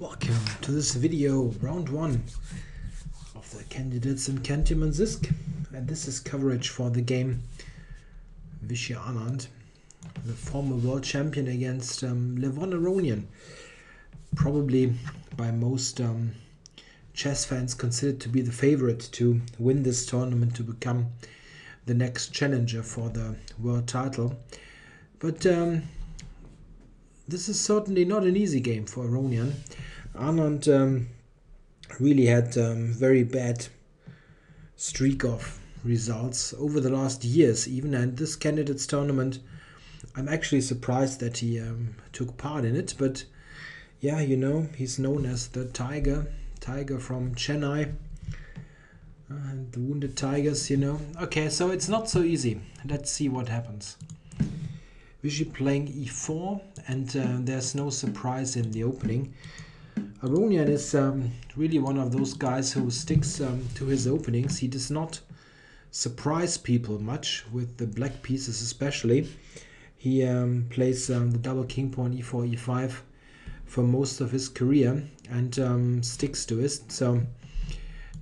Welcome to this video, round 1 of the candidates in Canton Zisk, and this is coverage for the game Anand, the former world champion against Aronian, probably by most chess fans considered to be the favorite to win this tournament to become the next challenger for the world title. But this is certainly not an easy game for Aronian. Anand really had very bad streak of results over the last years even, and this candidates tournament I'm actually surprised that he took part in it. But yeah, you know, he's known as the tiger from Chennai, and the wounded tigers, you know. Okay, so it's not so easy. Let's see what happens. Vichy playing e4, and there's no surprise in the opening. Aronian is really one of those guys who sticks to his openings. He does not surprise people much with the black pieces, especially. He plays the double king pawn e4, e5 for most of his career and sticks to it. So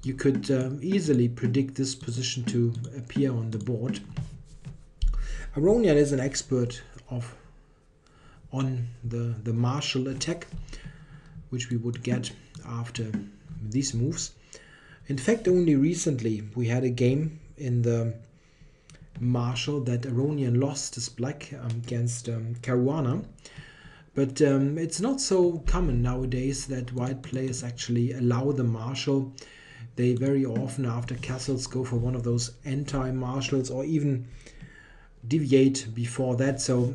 you could easily predict this position to appear on the board. Aronian is an expert on the martial attack, which we would get after these moves. In fact, only recently we had a game in the martial that Aronian lost as black against Caruana. But it's not so common nowadays that white players actually allow the martial. They very often, after castles, go for one of those anti-martials or even deviate before that. So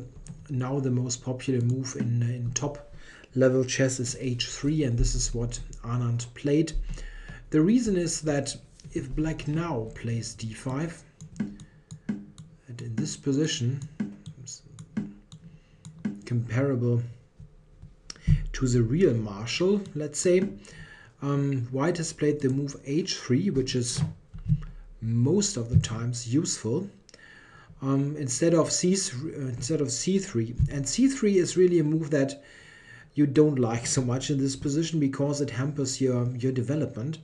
now the most popular move in top level chess is h3, and this is what Anand played. The reason is that if black now plays d5, and in this position, comparable to the real martial, let's say, white has played the move h3, which is most of the times useful, instead of c3. And c3 is really a move that you don't like so much in this position because it hampers your development.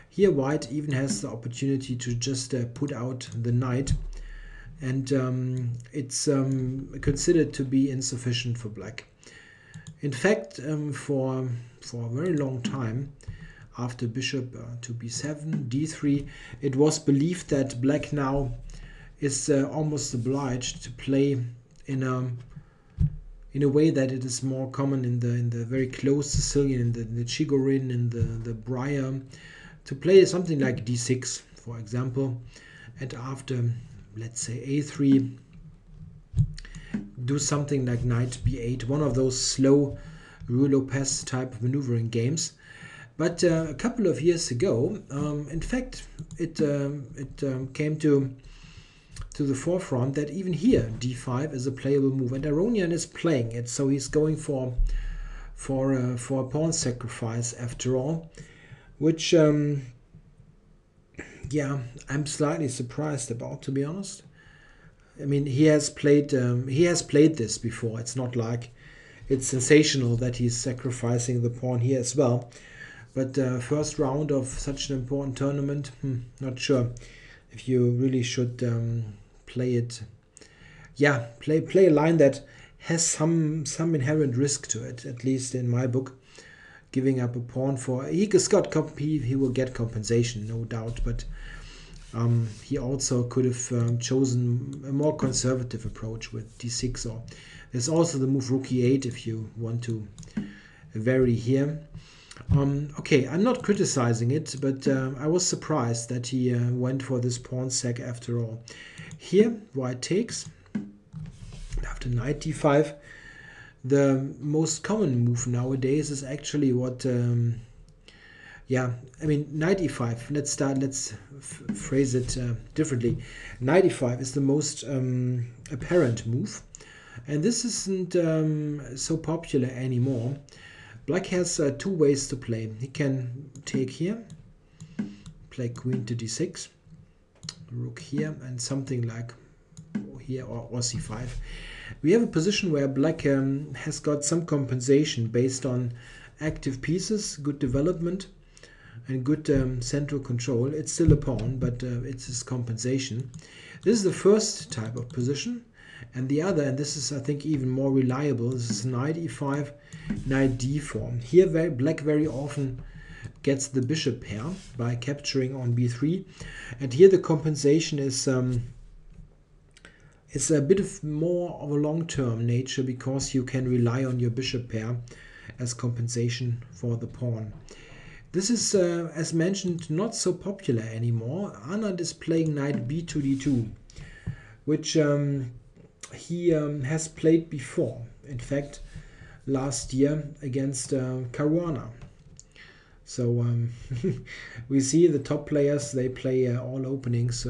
Here white even has the opportunity to just put out the knight, and it's considered to be insufficient for black. In fact, for a very long time, after bishop to b7, d3, it was believed that black now is almost obliged to play in a way that it is more common in the very close Sicilian, in the Chigorin, in the Briar, to play something like d6, for example, and after, let's say, a3, do something like knight b8, one of those slow Lopez type of maneuvering games. But a couple of years ago, in fact, it came to the forefront that even here d5 is a playable move, and Aronian is playing it, so he's going for a pawn sacrifice after all, which yeah, I'm slightly surprised about, to be honest. I mean, he has played this before. It's not like it's sensational that he's sacrificing the pawn here as well. But first round of such an important tournament, not sure if you really should play it. Yeah, play a line that has some inherent risk to it, at least in my book. Giving up a pawn for he will get compensation, no doubt, but he also could have chosen a more conservative approach with d6, or there's also the move rook e8 if you want to vary here. Okay, I'm not criticizing it, but I was surprised that he went for this pawn sack after all. Here, white takes. After knight d5, the most common move nowadays is actually what, yeah, I mean, knight e5. Let's phrase it differently. Knight e5 is the most apparent move, and this isn't so popular anymore. Black has two ways to play. He can take here, play queen to d6, rook here, and something like here, or c5. We have a position where black has got some compensation based on active pieces, good development, and good central control. It's still a pawn, but it's his compensation. This is the first type of position. And the other, and this is I think even more reliable, this is knight e5, knight d4. Here black very often gets the bishop pair by capturing on b3. And here the compensation is it's a bit of more of a long-term nature, because you can rely on your bishop pair as compensation for the pawn. This is, as mentioned, not so popular anymore. Anand is playing knight b2 d2, which he has played before. In fact, last year against Caruana. So we see the top players, they play all openings,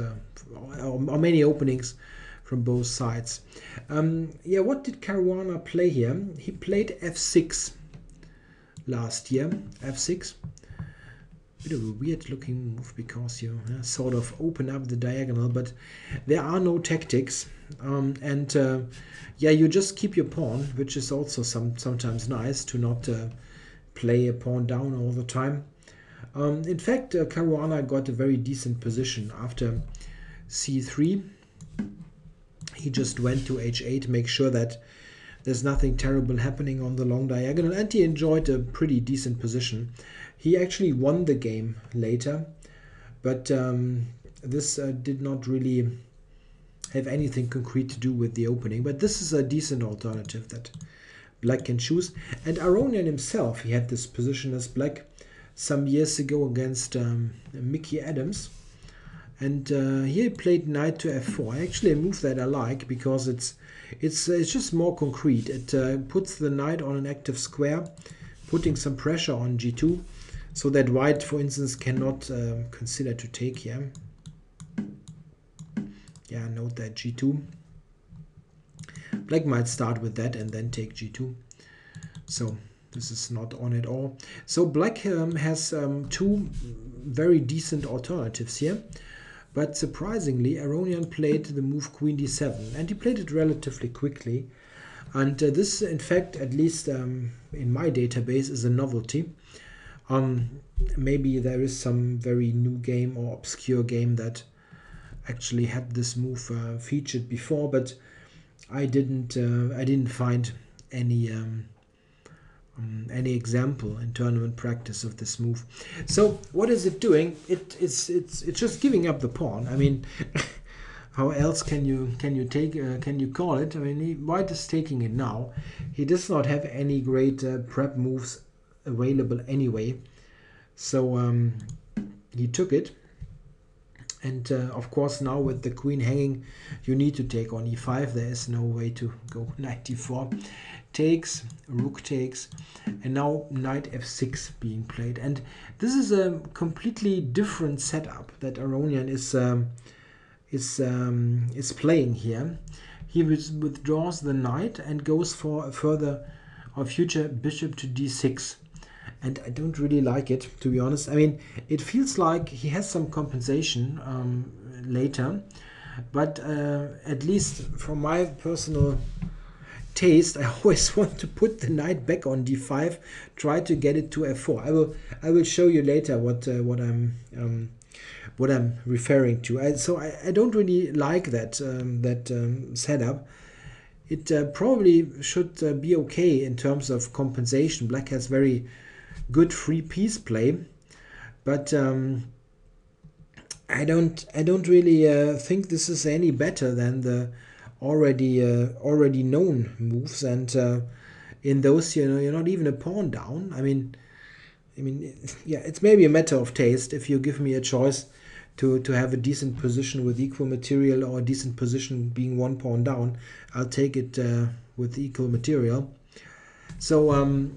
or many openings from both sides. Yeah, what did Caruana play here? He played f6 last year. F6. Bit of a weird looking move, because you sort of open up the diagonal, but there are no tactics. Yeah, you just keep your pawn, which is also sometimes nice to not play a pawn down all the time. In fact, Caruana got a very decent position after c3. He just went to h8, make sure that there's nothing terrible happening on the long diagonal, and he enjoyed a pretty decent position. He actually won the game later, but this did not really have anything concrete to do with the opening. But this is a decent alternative that black can choose. And Aronian himself, he had this position as black some years ago against Mickey Adams. And here he played knight to f4. Actually a move that I like, because it's just more concrete. It puts the knight on an active square, putting some pressure on g2, so that white, for instance, cannot consider to take here. Yeah, note that g2. Black might start with that and then take g2. So this is not on at all. So black has two very decent alternatives here. But surprisingly, Aronian played the move queen d7, and he played it relatively quickly. And this, in fact, at least in my database, is a novelty. Maybe there is some very new game or obscure game that actually had this move featured before, but I didn't find any example in tournament practice of this move. So what is it doing? It's just giving up the pawn. I mean, how else can you call it? I mean, white is taking it now. He does not have any great prep moves available anyway, so he took it. And of course, now with the queen hanging, you need to take on e5. There is no way to go knight d4. Takes, rook takes, and now knight f6 being played. And this is a completely different setup that Aronian is playing here. He withdraws the knight and goes for a further or future bishop to d6. And I don't really like it, to be honest. I mean, it feels like he has some compensation later, but at least from my personal taste, I always want to put the knight back on d5, try to get it to f4. I will show you later what I'm referring to. So I don't really like that setup. It probably should be okay in terms of compensation. Black has very good free piece play, but I don't really think this is any better than the already known moves, and in those, you're not even a pawn down. I mean, yeah, it's maybe a matter of taste. If you give me a choice to have a decent position with equal material, or a decent position being one pawn down, I'll take it with equal material. So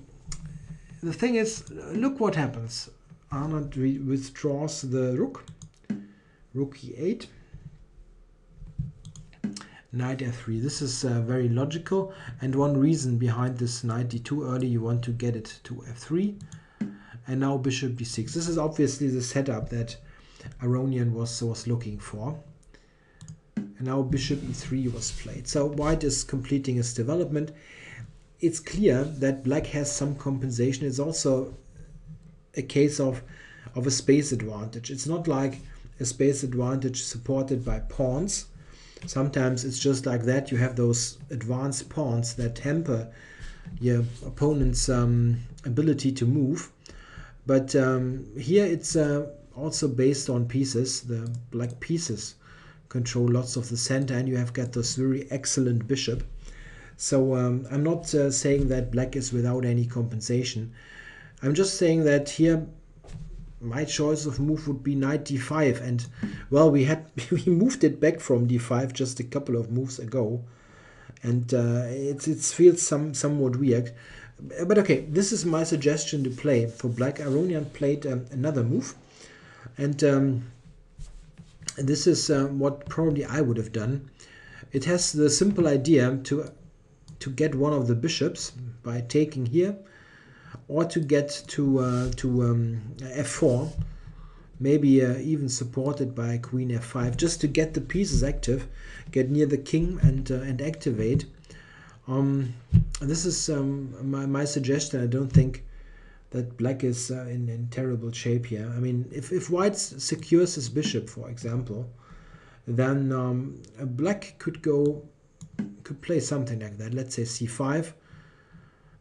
the thing is, look what happens. Anand withdraws the rook e8, knight f3. This is very logical, and one reason behind this knight d2 early, you want to get it to f3, and now bishop d6. This is obviously the setup that Aronian was looking for. And now bishop e3 was played. So white is completing his development. it's clear that black has some compensation. It's also a case of a space advantage. It's not like a space advantage supported by pawns. Sometimes it's just like that. You have those advanced pawns that hamper your opponent's ability to move. But here it's also based on pieces. The black pieces control lots of the center, and you have got this very excellent bishop. So I'm not saying that black is without any compensation. I'm just saying that here my choice of move would be knight d5, and well, we moved it back from d5 just a couple of moves ago, and it feels somewhat weird. But okay, this is my suggestion to play for black. Aronian played another move, and this is what probably I would have done. It has the simple idea to get one of the bishops by taking here, or to get to f4, maybe even supported by queen f5, just to get the pieces active, get near the king and activate. This is my suggestion. I don't think that black is in terrible shape here. I mean, if white secures his bishop, for example, then black could play something like that. Let's say c5.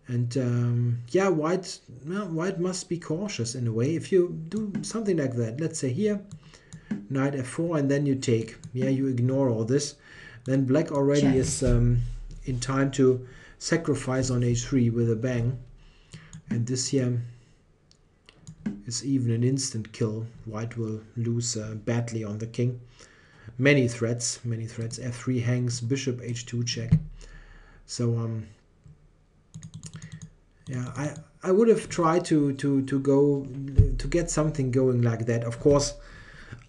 And yeah, white must be cautious in a way. If you do something like that, let's say here, knight f4, and then you take, yeah, you ignore all this, then black already is in time to sacrifice on h3 with a bang. And this here is even an instant kill. White will lose badly on the king. Many threats. F3 hangs, bishop h2 check. So yeah, I would have tried to get something going like that. Of course,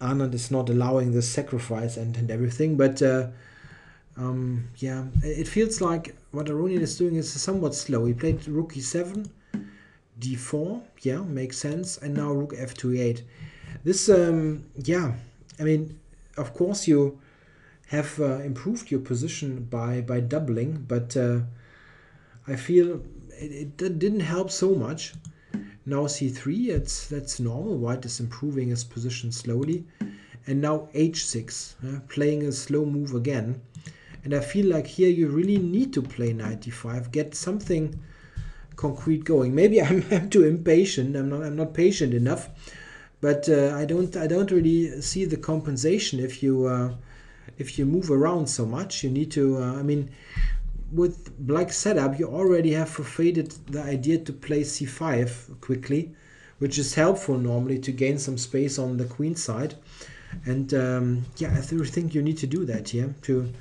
Anand is not allowing the sacrifice and everything, but yeah, it feels like what Aronian is doing is somewhat slow. He played rook e7, d4, yeah, makes sense, and now rook f2e8. This, yeah, I mean, of course you have improved your position by doubling, but I feel it didn't help so much. Now c3, that's normal. White is improving his position slowly. And now h6, playing a slow move again. And I feel like here you really need to play knight d5, get something concrete going. Maybe I'm too impatient. I'm not patient enough. But I don't really see the compensation if you move around so much. You need to. I mean, with black setup, you already have forfeited the idea to play c5 quickly, which is helpful normally to gain some space on the queen side. And yeah, I think you need to do that here to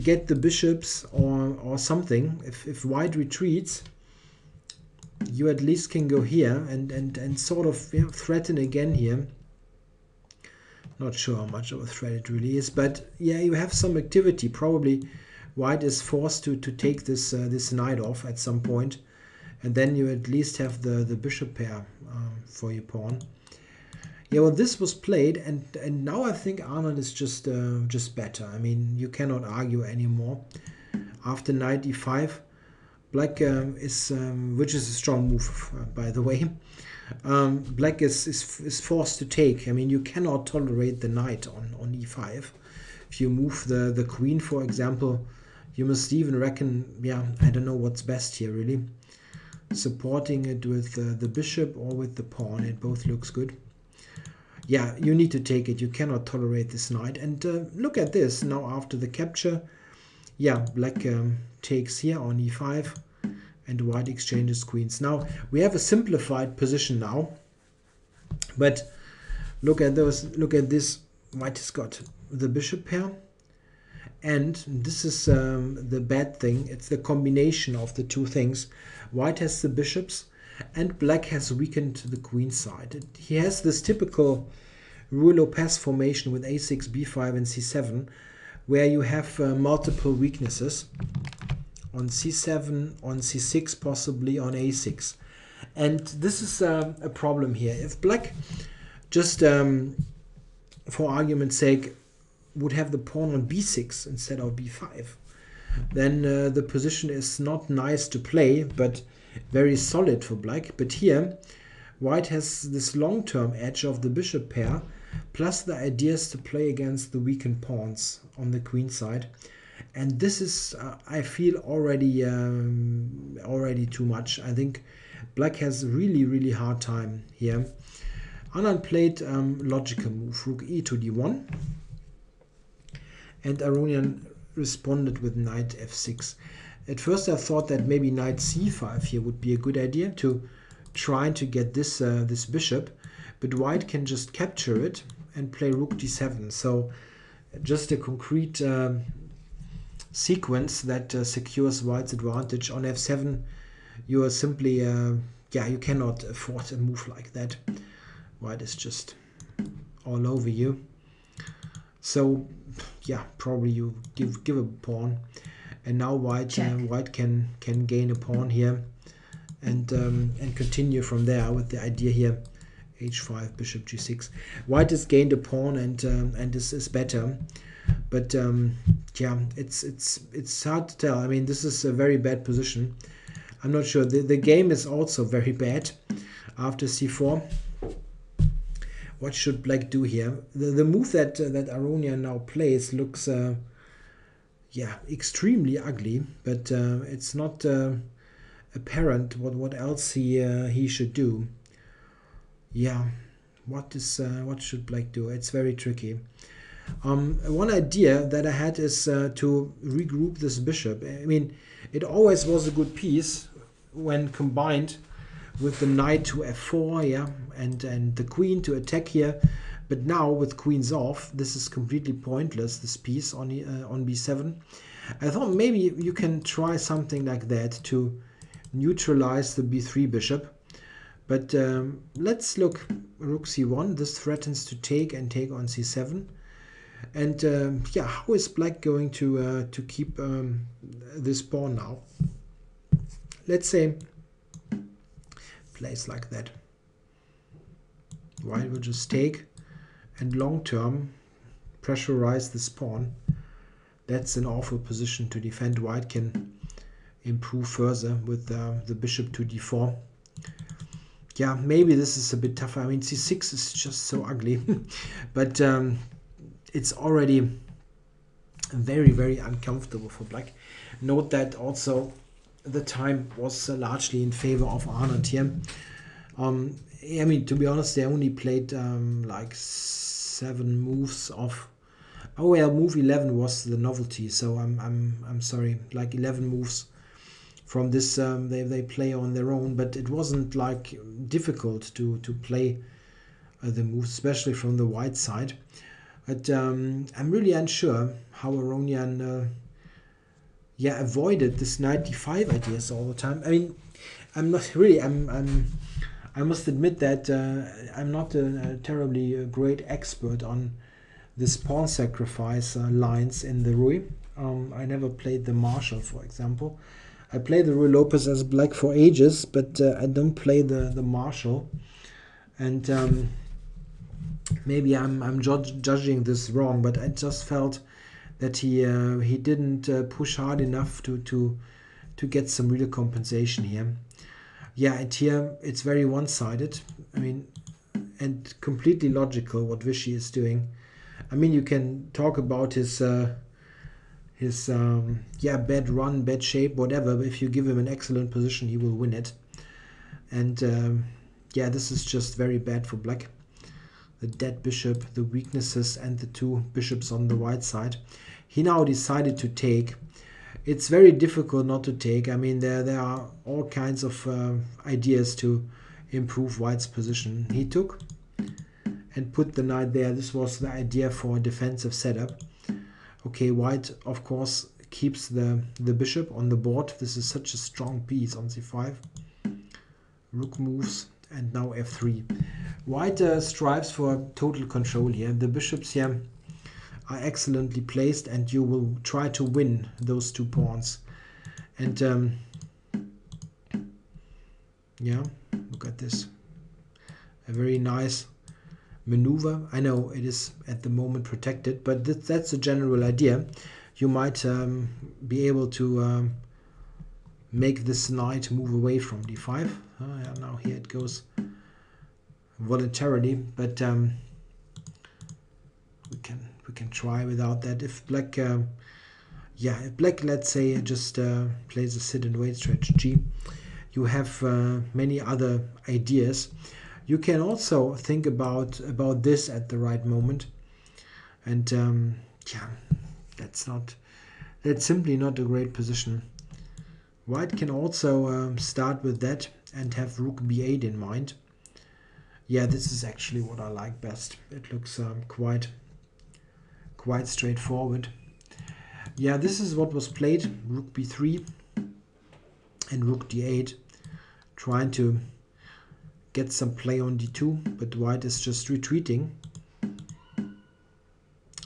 get the bishops or something. If white retreats, you at least can go here and sort of threaten again here. Not sure how much of a threat it really is, but yeah, you have some activity. Probably white is forced to take this knight off at some point, and then you at least have the bishop pair for your pawn. Yeah, well, this was played, and now I think Anand is just better. I mean, you cannot argue anymore. After knight e5, black is, which is a strong move, by the way. Black is forced to take. I mean, you cannot tolerate the knight on e5. If you move the queen, for example, you must even reckon, yeah, I don't know what's best here, really. Supporting it with the bishop or with the pawn. It both looks good. Yeah, you need to take it. You cannot tolerate this knight. And look at this. Now after the capture, yeah, black takes here on e5, and white exchanges queens. Now we have a simplified position now, but look at this. White has got the bishop pair, and this is the bad thing. It's the combination of the two things. White has the bishops, and black has weakened the queen side. He has this typical Lopez formation with a6, b5, and c7, where you have multiple weaknesses on c7, on c6, possibly on a6. And this is a problem here. If black just, for argument's sake, would have the pawn on b6 instead of b5, then the position is not nice to play, but very solid for black. But here, white has this long-term edge of the bishop pair, plus the ideas to play against the weakened pawns on the queen side. And this is, I feel, already too much. I think black has really hard time here. Anand played logical move, rook e to d1. And Aronian responded with knight f6. At first I thought that maybe knight c5 here would be a good idea to try to get this this bishop, but white can just capture it and play rook d7. So just a concrete sequence that secures white's advantage. On f7 you are simply you cannot afford a move like that. White is just all over you. So yeah, probably you give a pawn, and now white white can gain a pawn here, and continue from there with the idea here, h5, bishop g6. White has gained a pawn, and this is better, but yeah, it's hard to tell. I mean, this is a very bad position. I'm not sure. The game is also very bad after c4. What should black do here? The move that Aronian now plays looks yeah, extremely ugly, but it's not apparent what else he should do. Yeah, what should black do? It's very tricky. One idea that I had is to regroup this bishop. I mean, it always was a good piece when combined with the knight to f4, yeah, and the queen to attack here. But now with queens off, this is completely pointless, this piece on b7. I thought maybe you can try something like that to neutralize the b3 bishop. But let's look, rook c1. This threatens to take on c7. And yeah, how is black going to keep this pawn now? Let's say plays like that. White will just take and long term pressurize this pawn. That's an awful position to defend. White can improve further with the bishop to d4. Yeah, maybe this is a bit tougher. I mean, c6 is just so ugly, but it's already very uncomfortable for black. Note that also the time was largely in favor of Anand here. I mean, to be honest, they only played like 7 moves of. Oh well, move 11 was the novelty. So I'm sorry, like 11 moves from this they play on their own, but it wasn't like difficult to play the moves, especially from the white side. But I'm really unsure how Aronian yeah, avoided this knight d5 ideas all the time. I mean, I'm not really. I must admit that I'm not a terribly great expert on this pawn sacrifice lines in the Rui. I never played the Marshall, for example. I played the Rui Lopez as black for ages, but I don't play the Marshall. And maybe I'm judging this wrong, but I just felt that he didn't push hard enough to get some real compensation here. Yeah, and here it's very one-sided. I mean, and completely logical what Vichy is doing. I mean, you can talk about his yeah, bad run, bad shape, whatever. But if you give him an excellent position, he will win it. And yeah, this is just very bad for black. The dead bishop, the weaknesses, and the 2 bishops on the white side. He now decided to take. It's very difficult not to take. I mean, there are all kinds of ideas to improve white's position. He took and put the knight there. This was the idea for a defensive setup. Okay, white, of course, keeps the bishop on the board. This is such a strong piece on c5. Rook moves, and now f3. White strives for total control here. The bishops here are excellently placed, and you will try to win those 2 pawns. And yeah, look at this. A very nice maneuver. I know it is at the moment protected, but that's the general idea. you might be able to make this knight move away from d5. Yeah, now here it goes voluntarily, but we can try without that. If black, if black, let's say, just plays a sit and wait strategy, you have many other ideas. You can also think about this at the right moment, and that's simply not a great position. White can also start with that and have rook b8 in mind. Yeah, this is actually what I like best. It looks quite straightforward. Yeah, this is what was played. Rook b3 and rook d8, trying to get some play on d2, but white is just retreating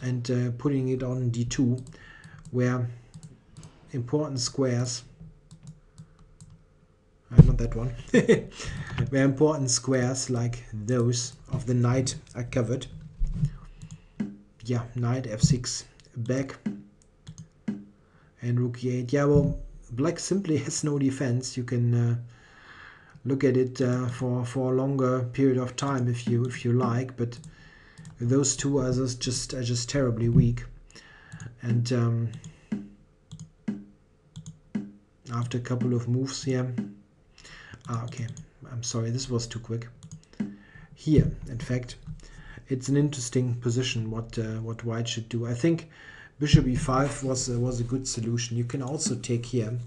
and putting it on d2, where important squares, not that one, where important squares like those of the knight are covered. Yeah, knight f6 back and rook e8. Yeah, well, black simply has no defense. You can look at it for a longer period of time if you like, but those two are just terribly weak. And after a couple of moves here, okay, I'm sorry, this was too quick. Here, in fact, it's an interesting position what white should do. I think bishop e5 was a good solution. You can also take here,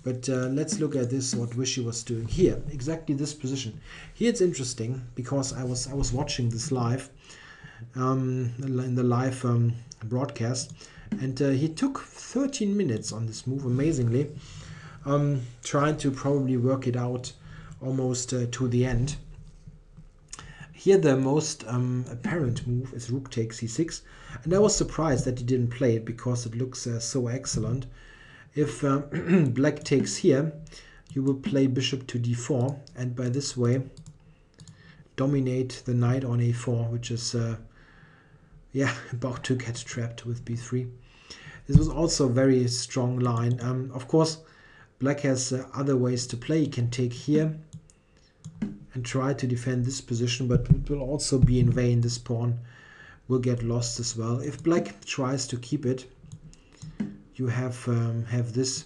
but let's look at this, what Vishy was doing here. Exactly this position. Here it's interesting because I was watching this live in the live broadcast, and he took 13 minutes on this move, amazingly, trying to probably work it out almost to the end. Here the most apparent move is rook takes c6, and I was surprised that he didn't play it because it looks so excellent. If black takes here, you will play bishop to d4, and by this way dominate the knight on a4, which is about to get trapped with b3. This was also a very strong line. Of course, black has other ways to play. He can take here and try to defend this position, but it will also be in vain. This pawn will get lost as well. If black tries to keep it, you have this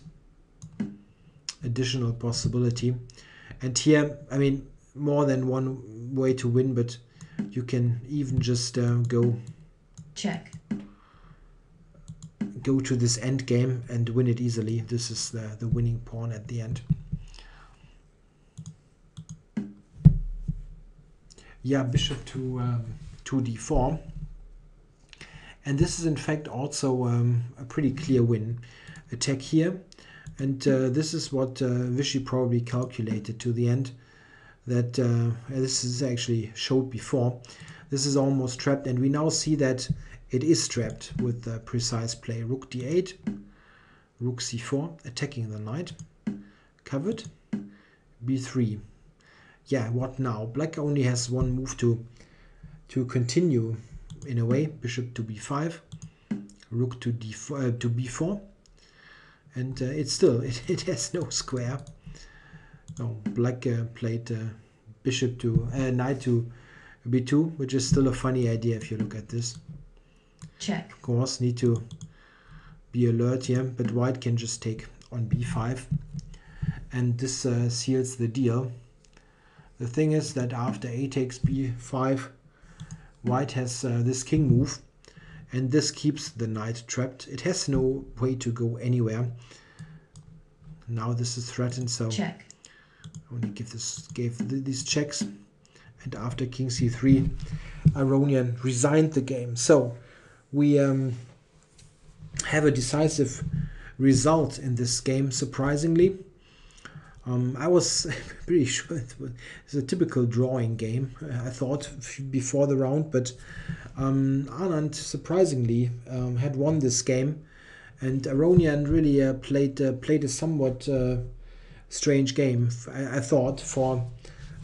additional possibility. And here, I mean, more than one way to win, but you can even just go to this end game and win it easily. This is the winning pawn at the end. Yeah, bishop to d4, and this is in fact also a pretty clear win. Attack here, and this is what Vishy probably calculated to the end, that this is actually showed before. This is almost trapped, and we now see that it is trapped with precise play. Rook d8, rook c4, attacking the knight, covered, b3. Yeah, what now? Black only has one move to continue in a way. Bishop to b5, rook to d4 to b4, and it has no square. No, black played bishop to knight to b2, which is still a funny idea if you look at this. Check. Of course, need to be alert here, but white can just take on b5, and this seals the deal. The thing is that after a takes b5, white has this king move, and this keeps the knight trapped. It has no way to go anywhere. Now this is threatened, so check. Only gave these checks, and after king c3, Aronian resigned the game. So we have a decisive result in this game, surprisingly. I was pretty sure it's a typical drawing game, I thought, before the round, but Anand surprisingly had won this game, and Aronian really played a somewhat strange game, I thought, for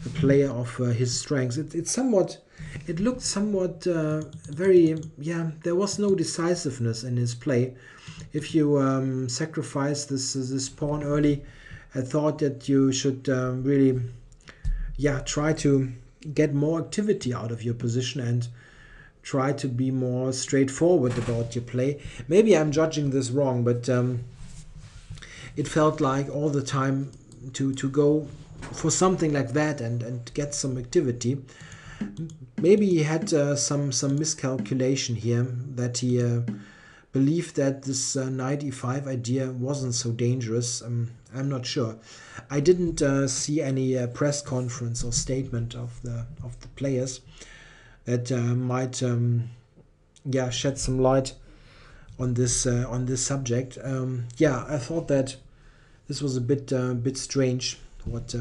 a player of his strengths. It's somewhat it looked somewhat very, yeah, there was no decisiveness in his play. If you sacrifice this pawn early, I thought that you should really, yeah, try to get more activity out of your position and try to be more straightforward about your play. Maybe I'm judging this wrong, but it felt like all the time to go for something like that and get some activity. Maybe he had some miscalculation here, that he believed that this knight e5 idea wasn't so dangerous. I'm not sure. I didn't see any press conference or statement of the players that might yeah, shed some light on this subject. Yeah, I thought that this was a bit strange what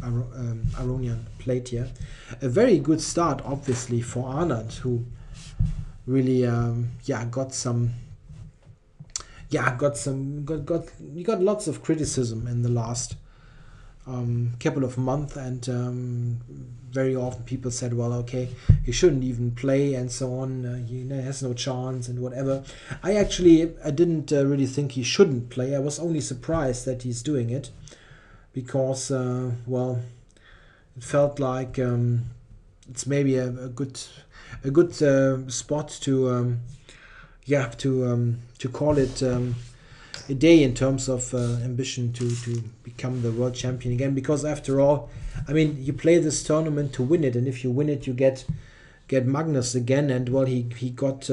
Aronian played here. A very good start, obviously, for Anand, who really yeah, he got lots of criticism in the last couple of months, and very often people said, well, okay, he shouldn't even play and so on, he has no chance and whatever. I didn't really think he shouldn't play. I was only surprised that he's doing it, because well, it felt like it's maybe a good spot to yeah, to call it a day in terms of ambition to become the world champion again. Because after all, I mean, you play this tournament to win it, and if you win it, you get Magnus again. And well, he got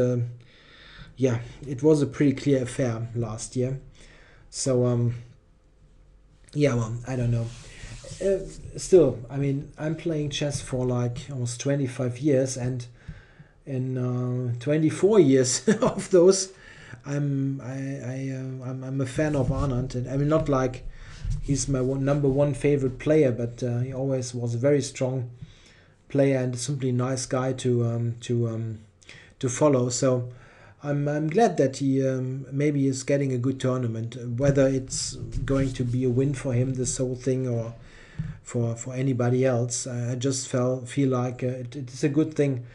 yeah, it was a pretty clear affair last year. So yeah, well, I don't know. Still, I mean, I'm playing chess for like almost 25 years, and in 24 years of those, I'm a fan of Anand, and I mean, not like he's my number one favorite player, but he always was a very strong player and simply nice guy to follow. So I'm glad that he maybe is getting a good tournament. Whether it's going to be a win for him, this whole thing, or for anybody else, I just feel like it's a good thing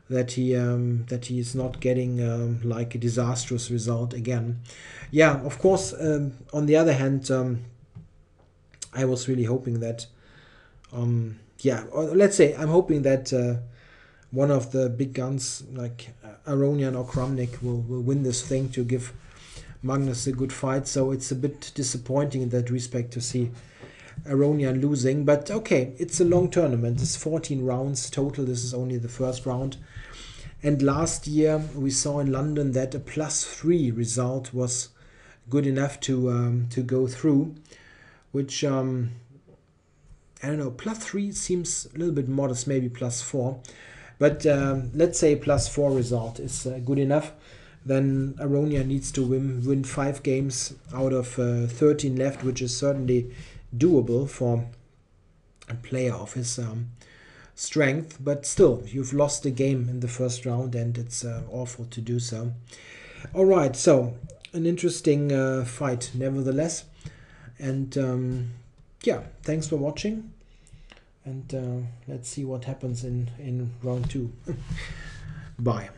that he is not getting like a disastrous result again. Yeah, of course. On the other hand, I was really hoping that yeah, or let's say I'm hoping that one of the big guns like Aronian or Kramnik will win this thing to give Magnus a good fight. So it's a bit disappointing in that respect to see Aronian losing. But okay, it's a long tournament. It's 14 rounds total. This is only the first round. And last year we saw in London that a +3 result was good enough to go through, which I don't know, +3 seems a little bit modest, maybe +4. But let's say +4 result is good enough. Then Aronian needs to win 5 games out of 13 left, which is certainly doable for a player of his strength. But still, you've lost a game in the first round, and it's awful to do so. All right, so an interesting fight nevertheless. And yeah, thanks for watching. And let's see what happens in round 2. Bye.